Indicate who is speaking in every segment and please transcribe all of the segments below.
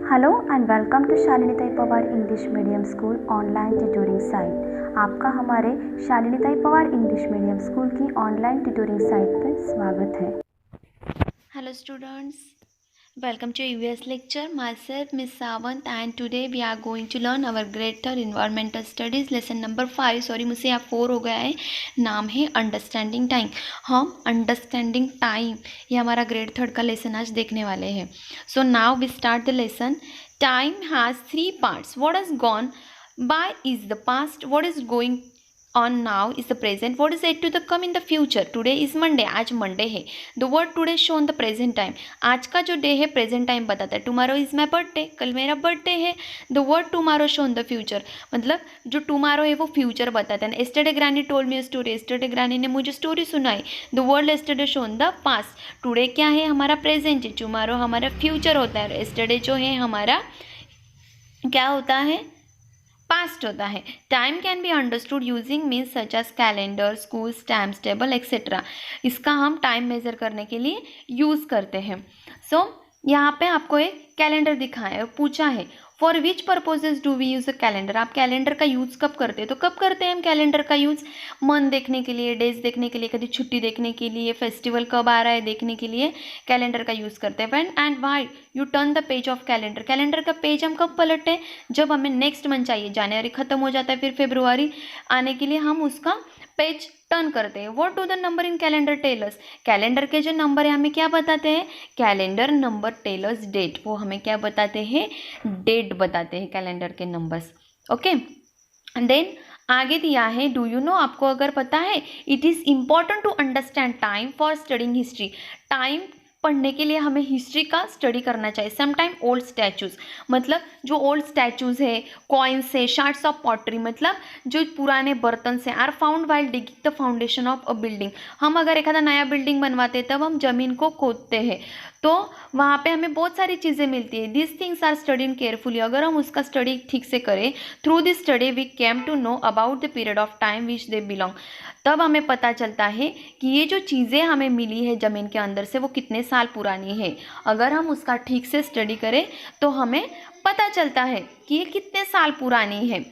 Speaker 1: Hello and welcome to Shalini Tai Pawar English medium school online tutoring site. आपका हमारे Shalini Tai Pawar English medium school की online tutoring site पर स्वागत है।
Speaker 2: Hello students, welcome to EVS lecture. Myself Miss Sawant and today we are going to learn our grade 3 environmental studies lesson number 5. Sorry मुझसे यहाँ 4 हो गया है। नाम है अंडरस्टैंडिंग टाइम। हम अंडरस्टैंडिंग टाइम ये हमारा ग्रेड 3 का लेसन आज देखने वाले हैं। So now we start the lesson. Time has 3 parts. What is gone by is the past, what is going on now is the present, what is yet to the come in the future. Today is Monday, आज Monday है. The word today show on the present time. आज का जो day है present time बताता है. Tomorrow is my birthday, कल मेरा बर्थडे है. The word tomorrow show on the future, मतलब जो टुमारो है वो फ्यूचर बताता है. Yesterday granny told me a story, yesterday granny ने मुझे स्टोरी सुनाई. The word yesterday show on the past. Today क्या है हमारा प्रेजेंट है, टुमारो हमारा फ्यूचर होता है, एस्टरडे जो है हमारा क्या होता है, पास्ट होता है. Time can be understood using means such as calendar, school, stamps, table etcetera. इसका हम टाइम मेजर करने के लिए यूज़ करते हैं. सो यहाँ पे आपको एक कैलेंडर दिखाया है, पूछा है for which purposes do we use a calendar. आप कैलेंडर का यूज़ कब करते हैं, तो कब करते हैं हम कैलेंडर का यूज़, मंथ देखने के लिए, डेज देखने के लिए, कभी छुट्टी देखने के लिए, फेस्टिवल कब आ रहा है देखने के लिए कैलेंडर का यूज़ करते हैं. When and why U turn the page of calendar. Calendar का पेज हम कब पलटते हैं, जब हमें नेक्स्ट मंथ चाहिए, जनवरी खत्म हो जाता है फिर फरवरी आने के लिए हम उसका पेज टर्न करते हैं. What do the number in calendar tell us. Calendar के जो नंबर है हमें क्या बताते हैं, कैलेंडर नंबर टेलर्स डेट, वो हमें क्या बताते हैं, डेट बताते हैं कैलेंडर के नंबर्स. ओके देन आगे दिया है डू यू नो. आपको अगर पता है it is important to understand time for studying history. Time पढ़ने के लिए हमें हिस्ट्री का स्टडी करना चाहिए. समटाइम ओल्ड स्टैचूज़, मतलब जो ओल्ड स्टैचूज़ है, कॉइन्स है, शार्ट्स ऑफ पॉटरी, मतलब जो पुराने बर्तन से, are found while digging the foundation of a building. हम अगर एक आधा नया बिल्डिंग बनवाते हैं तब हम ज़मीन को खोदते हैं तो वहाँ पे हमें बहुत सारी चीज़ें मिलती है. This things are studied carefully. अगर हम उसका स्टडी ठीक से करें, through this study we came to know about the period of time which they belong. तब हमें पता चलता है कि ये जो चीज़ें हमें मिली है ज़मीन के अंदर से वो कितने साल पुरानी है. अगर हम उसका ठीक से स्टडी करें तो हमें पता चलता है कि ये कितने साल पुरानी है.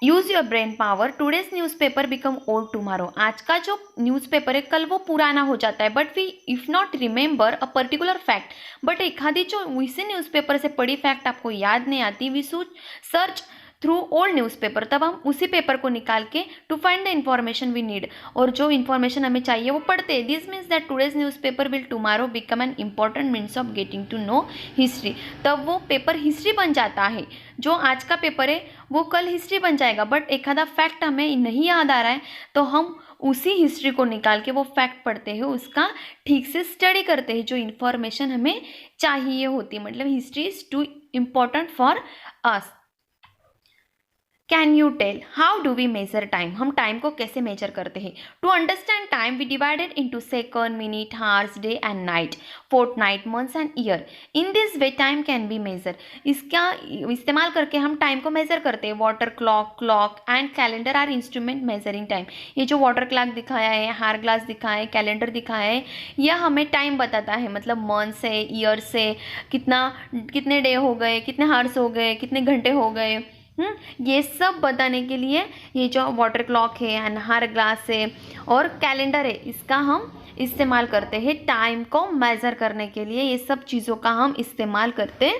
Speaker 2: Use your brain power. Today's newspaper become old tomorrow. आज का जो न्यूज़पेपर है कल वो पुराना हो जाता है. But we if not remember a particular fact, but एखादी जो उसी न्यूज़पेपर से पढ़ी फैक्ट आपको याद नहीं आती, we should search through old newspaper. तब हम उसी पेपर को निकाल के to find the information we need, और जो इन्फॉर्मेशन हमें चाहिए वो पढ़ते हैं. This means that today's newspaper will tomorrow become an important means of getting to know history. तब वो पेपर हिस्ट्री बन जाता है. जो आज का पेपर है वो कल हिस्ट्री बन जाएगा. बट एक आधा फैक्ट हमें नहीं याद आ रहा है तो हम उसी हिस्ट्री को निकाल के वो फैक्ट पढ़ते हैं, उसका ठीक से स्टडी करते हैं जो इन्फॉर्मेशन हमें चाहिए होती है. मतलब history is too important for us. Can you tell how do we measure time. हम टाइम को कैसे मेजर करते हैं. To understand time we divided into second, minute, hours, day and night, fortnight, months and year. In this way time can be measure. इसका इस्तेमाल करके हम time को मेजर करते हैं. Water clock and calendar are instrument measuring time. ये जो water clock दिखाया है, हार ग्लास दिखाया है, कैलेंडर दिखाया है, यह हमें टाइम बताता है. मतलब मंथ से, ईयर से, कितने डे हो गए, कितने हार्स हो गए, कितने घंटे हो गए, ये सब बताने के लिए ये जो वाटर क्लॉक है, अनहार ग्लास है और कैलेंडर है, इसका हम इस्तेमाल करते हैं टाइम को मेज़र करने के लिए. ये सब चीज़ों का हम इस्तेमाल करते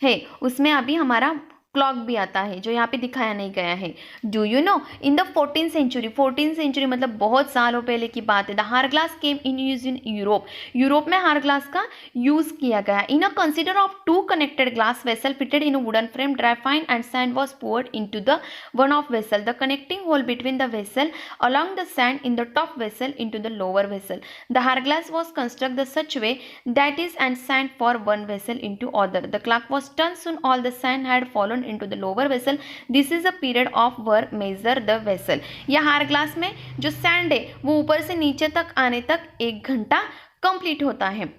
Speaker 2: हैं. उसमें अभी हमारा क्लॉक भी आता है जो यहाँ पे दिखाया नहीं गया है. Do you know in the 14th century, 14th century मतलब बहुत सालों पहले की बात है, the hour glass came in use in Europe. Europe में हार ग्लास का यूज़ किया गया. In a consider of 2 connected glass vessel fitted in a wooden frame, dry fine and sand was poured into the one of vessel. The connecting hole between the vessel along the sand in the top vessel into the lower vessel. The hour glass was constructed such way that is and sand for one vessel into other. The clock was turned soon all the sand had fallen into the lower vessel. This is a period of work measure the vessel. या हार glass में जो sand है वो ऊपर से नीचे तक आने तक 1 घंटा कंप्लीट होता है.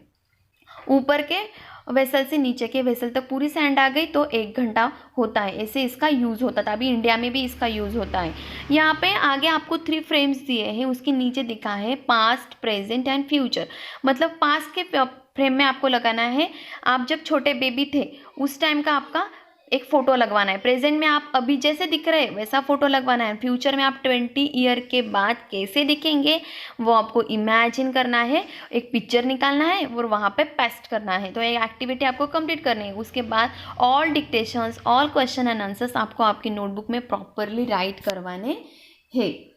Speaker 2: ऊपर के वेसल से नीचे के वेसल तक पूरी सैंड आ गई तो 1 घंटा होता है. ऐसे इसका यूज़ होता था. अभी इंडिया में भी इसका यूज़ होता है. यहाँ पे आगे आपको 3 फ्रेम्स दिए हैं, उसके नीचे दिखा है पास्ट, प्रेजेंट एंड फ्यूचर. मतलब पास्ट के फ्रेम में आपको लगाना है। आप जब छोटे बेबी थे उस टाइम का आपका एक फ़ोटो लगवाना है। प्रेजेंट में आप अभी जैसे दिख रहे हैं वैसा फ़ोटो लगवाना है। फ्यूचर में आप 20 ईयर के बाद कैसे दिखेंगे वो आपको इमेजिन करना है, एक पिक्चर निकालना है और वहाँ पे पेस्ट करना है। तो ये एक्टिविटी आपको कंप्लीट करनी है। उसके बाद all dictations, all question and answers आपको आपकी नोटबुक में प्रॉपरली राइट करवाने हैं।